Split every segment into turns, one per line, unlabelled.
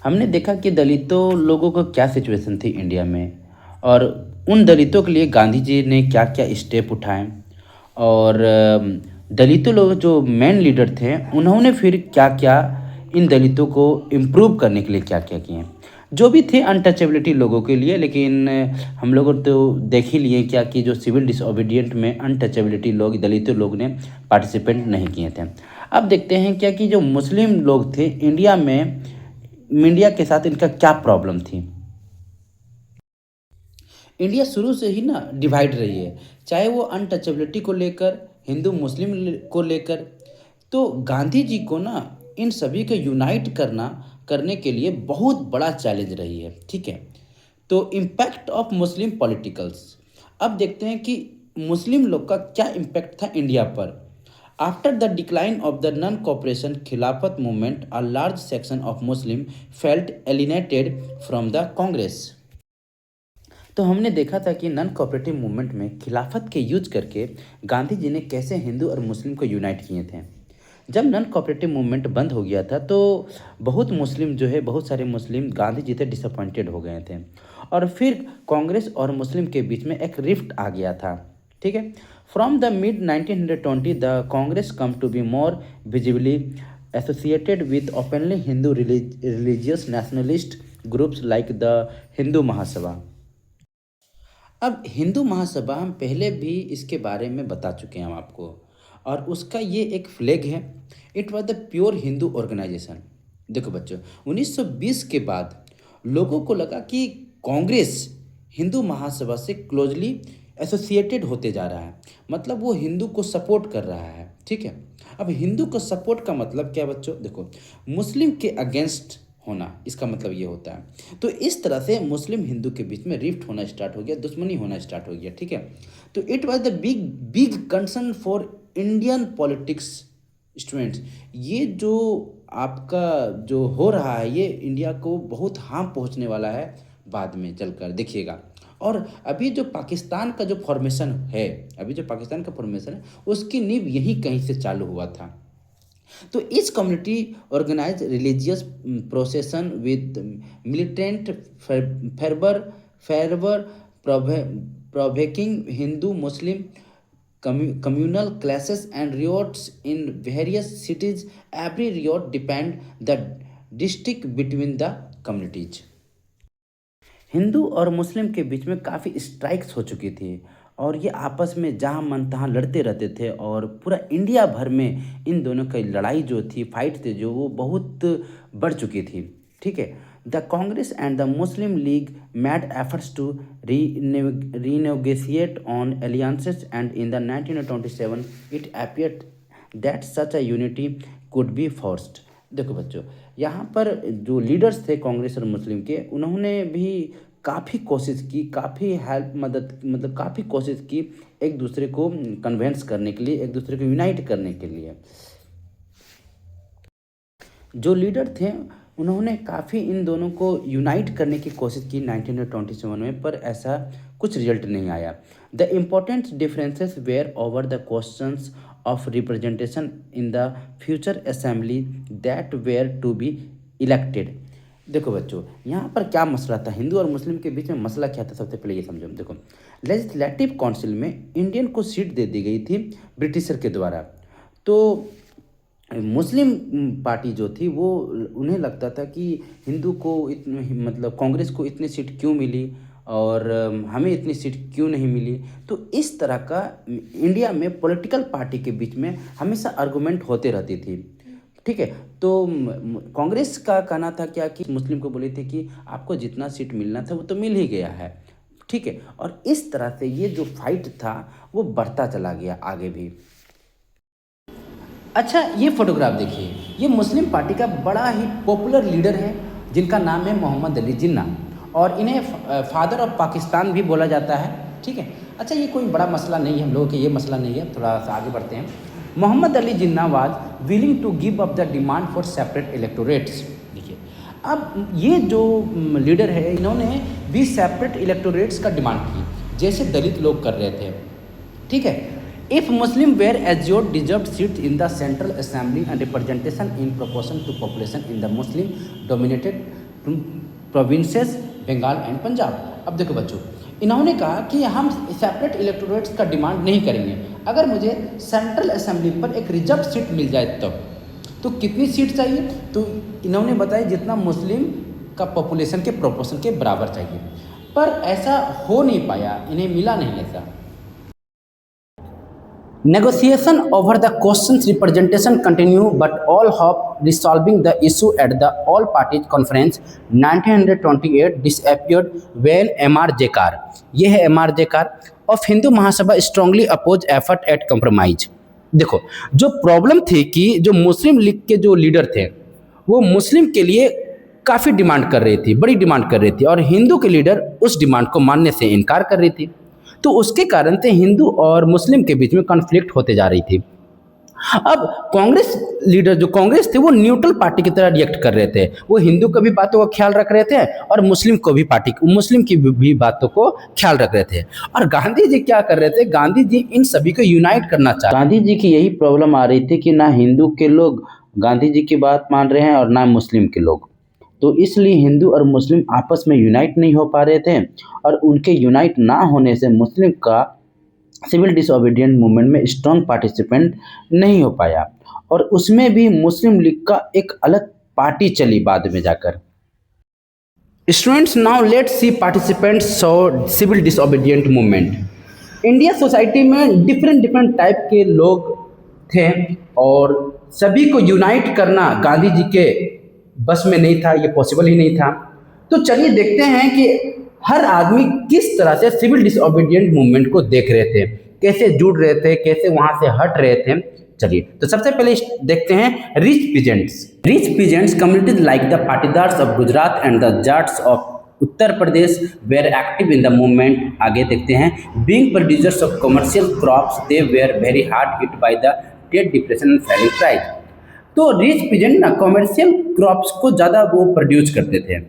हमने देखा कि दलितों लोगों को क्या सिचुएशन थी इंडिया में और उन दलितों के लिए गांधी जी ने क्या क्या स्टेप उठाए और दलितों लोग जो मेन लीडर थे उन्होंने फिर क्या क्या इन दलितों को इम्प्रूव करने के लिए क्या क्या किए जो भी थे अनटचेबिलिटी लोगों के लिए। लेकिन हम लोगों तो देख ही लिए क्या कि जो सिविल डिसोबीडियंट में अनटचेबिलिटी लोग दलितों लोग ने पार्टिसिपेट नहीं किए थे। अब देखते हैं क्या कि जो मुस्लिम लोग थे इंडिया में मीडिया के साथ इनका क्या प्रॉब्लम थी। इंडिया शुरू से ही ना डिवाइड रही है, चाहे वो अनटचेबिलिटी को लेकर, हिंदू मुस्लिम को लेकर। तो गांधी जी को ना इन सभी को यूनाइट करने के लिए बहुत बड़ा चैलेंज रही है। ठीक है, तो इम्पैक्ट ऑफ मुस्लिम पॉलिटिकल्स। अब देखते हैं कि मुस्लिम लोग का क्या इम्पैक्ट था इंडिया पर। After the decline of the non cooperation Khilafat movement a large section of Muslim felt alienated from the Congress. तो हमने देखा था कि नॉन कोऑपरेटिव मूवमेंट में खिलाफत के यूज करके गांधी जी ने कैसे हिंदू और मुस्लिम को यूनाइट किए थे। जब नॉन कोऑपरेटिव मूवमेंट बंद हो गया था तो बहुत मुस्लिम जो है बहुत सारे मुस्लिम गांधी जी से डिसअपॉइंटेड हो गए थे और फिर कांग्रेस और मुस्लिम के बीच में एक रिफ्ट आ गया था। ठीक है, from the mid 1920 the Congress come to be more visibly associated with openly Hindu religious nationalist groups like the Hindu Mahasabha. अब हिंदू महासभा हम पहले भी इसके बारे में बता चुके हैं हम आपको और उसका ये एक फ्लैग है। It was the pure Hindu organisation. देखो बच्चों, 1920 के बाद लोगों को लगा कि कांग्रेस हिंदू महासभा से क्लोजली एसोसिएटेड होते जा रहा है, मतलब वो हिंदू को सपोर्ट कर रहा है। ठीक है, अब हिंदू को सपोर्ट का मतलब क्या बच्चों, देखो मुस्लिम के अगेंस्ट होना, इसका मतलब ये होता है। तो इस तरह से मुस्लिम हिंदू के बीच में रिफ्ट होना स्टार्ट हो गया, दुश्मनी होना स्टार्ट हो गया। ठीक है, तो it was the big big concern for Indian politics students. ये जो आपका जो हो रहा है ये इंडिया को बहुत हार्म पहुंचने वाला है बाद में चलकर, देखिएगा। और अभी जो पाकिस्तान का जो फॉर्मेशन है, अभी जो पाकिस्तान का फॉर्मेशन है उसकी नींव यहीं कहीं से चालू हुआ था। तो each community organized religious procession with militant fervor, provoking Hindu-Muslim communal clashes and riots in various cities. Every riot depend the district between the communities. Hindu और मुस्लिम के बीच में काफ़ी स्ट्राइक्स हो चुकी थी और ये आपस में जहाँ मन तहाँ लड़ते रहते थे और पूरा इंडिया भर में इन दोनों की लड़ाई जो थी, फाइट थे जो, वो बहुत बढ़ चुकी थी। ठीक है, the Congress and the Muslim League made efforts to renegotiate on alliances and in the 1927 it appeared that such a unity could be forced. देखो बच्चों, यहाँ पर जो लीडर्स थे कांग्रेस और मुस्लिम के, उन्होंने भी काफ़ी कोशिश की, काफ़ी हेल्प मदद मतलब काफ़ी कोशिश की एक दूसरे को कन्वेंस करने के लिए, एक दूसरे को यूनाइट करने के लिए। जो लीडर थे उन्होंने काफ़ी इन दोनों को यूनाइट करने की कोशिश की 1927 में, पर ऐसा कुछ रिजल्ट नहीं आया। The important differences were over the questions of representation in the future assembly that were to be elected. देखो बच्चों, यहाँ पर क्या मसला था, हिंदू और मुस्लिम के बीच में मसला क्या था, सबसे पहले ये समझो। देखो, लेजिस्लेटिव काउंसिल में इंडियन को सीट दे दी गई थी ब्रिटिशर के द्वारा। तो मुस्लिम पार्टी जो थी वो, उन्हें लगता था कि हिंदू को इतने मतलब कांग्रेस को इतनी सीट क्यों मिली और हमें इतनी सीट क्यों नहीं मिली। तो इस तरह का इंडिया में पॉलिटिकल पार्टी के बीच में हमेशा आर्गुमेंट होते रहती थी। ठीक है, तो कांग्रेस का कहना था क्या कि मुस्लिम को बोले थे कि आपको जितना सीट मिलना था वो तो मिल ही गया है। ठीक है, और इस तरह से ये जो फाइट था वो बढ़ता चला गया आगे भी। अच्छा, ये फोटोग्राफ देखिए, ये मुस्लिम पार्टी का बड़ा ही पॉपुलर लीडर है जिनका नाम है मोहम्मद अली जिन्ना और इन्हें फादर ऑफ पाकिस्तान भी बोला जाता है। ठीक है, अच्छा ये कोई बड़ा मसला नहीं है, हम लोगों के ये मसला नहीं है, थोड़ा सा आगे बढ़ते हैं। Mohammad Ali Jinnah was willing to give up the demand for separate electorates. देखिए, अब ये जो लीडर है इन्होंने भी सेपरेट इलेक्टोरेट्स का डिमांड की, जैसे दलित लोग कर रहे थे। ठीक है, if Muslim were assured deserved seats in the central assembly and representation in proportion to population in the Muslim dominated provinces Bengal and Punjab. अब देखो बच्चों, इन्होंने कहा कि हम सेपरेट इलेक्टोरेट्स का डिमांड नहीं करेंगे, अगर मुझे सेंट्रल असेंबली पर एक रिजर्व सीट मिल जाए तब। तो कितनी सीट चाहिए? तो इन्होंने बताया जितना मुस्लिम का पॉपुलेशन के प्रोपोर्शन के बराबर चाहिए, पर ऐसा हो नहीं पाया, इन्हें मिला नहीं ऐसा। Negotiation over the questions representation continue, but all hope resolving the issue at the all parties conference 1928 disappeared when M.R. Jekar, ये है M.R. जेकार of Hindu Mahasabha strongly oppose effort at compromise। देखो, जो प्रॉब्लम थी कि जो मुस्लिम लीग के जो लीडर थे वो मुस्लिम के लिए काफ़ी डिमांड कर रही थी, बड़ी डिमांड कर रही थी, और हिंदू के लीडर उस डिमांड को मानने से इनकार कर रही थी। तो उसके कारण से हिंदू और मुस्लिम के बीच में कॉन्फ्लिक्ट होते जा रही थी। अब कांग्रेस लीडर जो कांग्रेस थे वो न्यूट्रल पार्टी की तरह रिएक्ट कर रहे थे, वो हिंदू की भी बातों का ख्याल रख रहे थे और मुस्लिम की भी बातों को ख्याल रख रहे थे। और गांधी जी क्या कर रहे थे? गांधी जी इन सभी को यूनाइट करना चाहते। गांधी जी की यही प्रॉब्लम आ रही थी कि ना हिंदू के लोग गांधी जी की बात मान रहे हैं और ना मुस्लिम के लोग, तो इसलिए हिंदू और मुस्लिम आपस में यूनाइट नहीं हो पा रहे थे, और उनके यूनाइट ना होने से मुस्लिम का सिविल डिसोबीडियंट मूवमेंट में स्ट्रॉन्ग पार्टिसिपेंट नहीं हो पाया, और उसमें भी मुस्लिम लीग का एक अलग पार्टी चली बाद में जाकर। Students, now let's see participants so civil disobedient movement. India society में डिफरेंट टाइप के लोग थे और सभी को यूनाइट करना गांधी जी के बस में नहीं था, ये पॉसिबल ही नहीं था। तो चलिए देखते हैं कि हर आदमी किस तरह से सिविल डिसोबीडियंट मूवमेंट को देख रहे थे, कैसे जुड़ रहे थे, कैसे वहां से हट रहे थे। चलिए, तो सबसे पहले देखते हैं rich peasants communities like the Patidars of Gujarat and the Jats of Uttar Pradesh were active in the movement. आगे देखते हैं, being producers of commercial crops they were very hard hit by the trade depression and falling price. तो rich peasant ना commercial crops को ज़्यादा वो produce करते थे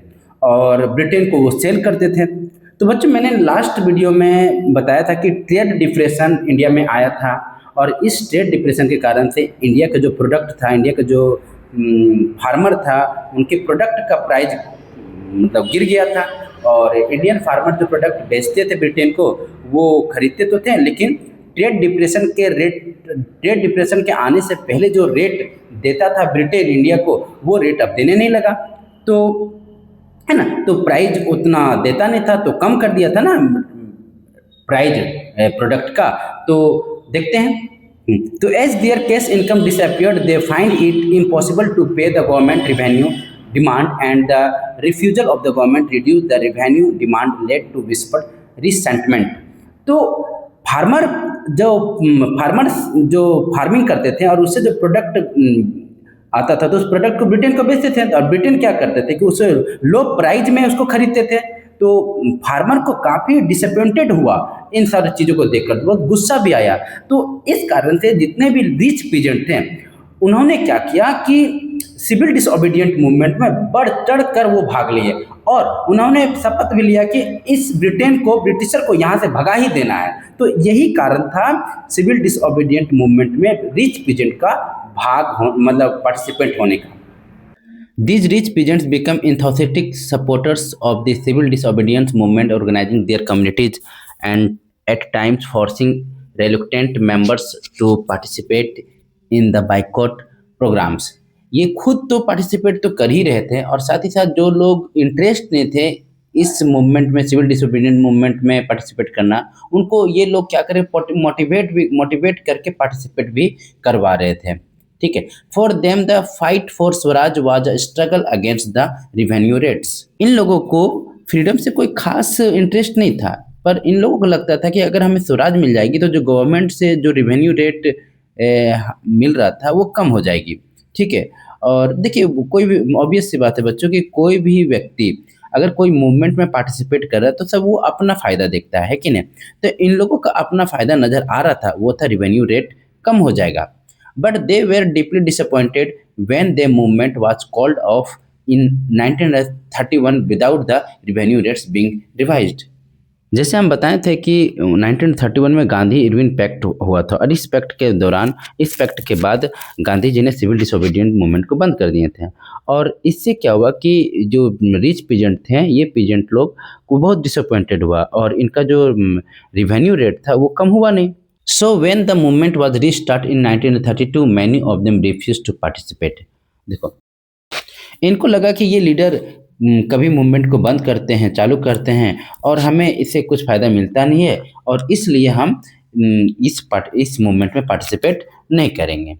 और ब्रिटेन को वो सेल करते थे। तो बच्चों, मैंने लास्ट वीडियो में बताया था कि ट्रेड डिप्रेशन इंडिया में आया था, और इस ट्रेड डिप्रेशन के कारण से इंडिया का जो प्रोडक्ट था, इंडिया का जो फार्मर था, उनके प्रोडक्ट का प्राइस मतलब गिर गया था, और इंडियन फार्मर जो प्रोडक्ट बेचते थे ब्रिटेन को वो खरीदते तो थे, लेकिन ट्रेड डिप्रेशन के आने से पहले जो रेट देता था ब्रिटेन इंडिया को, वो रेट अब देने नहीं लगा, तो है ना, तो प्राइस उतना देता नहीं था, तो कम कर दिया था ना प्राइस प्रोडक्ट का। तो देखते हैं, तो as their cash income disappeared they find it impossible to pay the government revenue demand and the refusal of the government reduce the revenue demand led to whisper resentment. तो farmers जो farming करते थे और उससे जो product आता था, तो उस प्रोडक्ट को ब्रिटेन को बेचते थे, और ब्रिटेन क्या करते थे कि उसे लो प्राइस में उसको खरीदते थे। तो फार्मर को काफ़ी डिसअपॉइंटेड हुआ इन सारी चीज़ों को देखकर, तो बहुत गुस्सा भी आया। तो इस कारण से जितने भी रिच पीजेंट थे उन्होंने क्या किया कि सिविल डिसोबीडियंट मूवमेंट में बढ़ चढ़ कर वो भाग लिए, और उन्होंने शपथ भी लिया कि इस ब्रिटिशर को यहाँ से भगा ही देना है। तो यही कारण था सिविल डिसोबीडियंट मूवमेंट में रिच पीजेंट का मतलब पार्टिसिपेंट होने का। These rich peasants become enthusiastic supporters of the civil disobedience movement, organizing their communities and at times forcing reluctant members to participate in the boycott programs। ये खुद तो participate तो कर ही रहे थे, और साथ ही साथ जो लोग इंटरेस्ट नहीं थे इस मूवमेंट में, सिविल डिसोबीडियंट मूवमेंट में पार्टिसिपेट करना, उनको ये लोग क्या करें, मोटिवेट करके पार्टिसिपेट भी करवा रहे थे। ठीक है, for them the fight for swaraj was a struggle against the revenue rates. इन लोगों को फ्रीडम से कोई खास इंटरेस्ट नहीं था, पर इन लोगों को लगता था कि अगर हमें स्वराज मिल जाएगी तो जो गवर्नमेंट से जो रिवेन्यू रेट मिल रहा था वो कम हो जाएगी। ठीक है, और देखिए कोई भी ऑब्वियस सी बात है बच्चों कि कोई भी व्यक्ति अगर कोई मूवमेंट में पार्टिसिपेट कर रहा है तो सब वो अपना फ़ायदा देखता है कि नहीं। तो इन लोगों का अपना फ़ायदा नज़र आ रहा था, वो था रिवेन्यू रेट कम हो जाएगा। But they were deeply disappointed when their movement was called off in 1931 without the revenue rates being revised। जैसे हम बताए थे कि 1931 में गांधी इरविन पैक्ट हुआ था और इस पैक्ट के दौरान इस पैक्ट के बाद गांधी जी ने सिविल डिसोबीडिएंट मूवमेंट को बंद कर दिए थे और इससे क्या हुआ कि जो रिच पीजेंट थे ये पीजेंट लोग को बहुत डिसअपॉइंटेड हुआ और इनका जो रिवेन्यू रेट था वो कम हुआ नहीं। So when the movement was restart in 1932 many of them refuse to participate. देखो इनको लगा कि ये लीडर कभी मूवमेंट को बंद करते हैं, चालू करते हैं और हमें इससे कुछ फ़ायदा मिलता नहीं है और इसलिए हम इस मूवमेंट में पार्टिसिपेट नहीं करेंगे।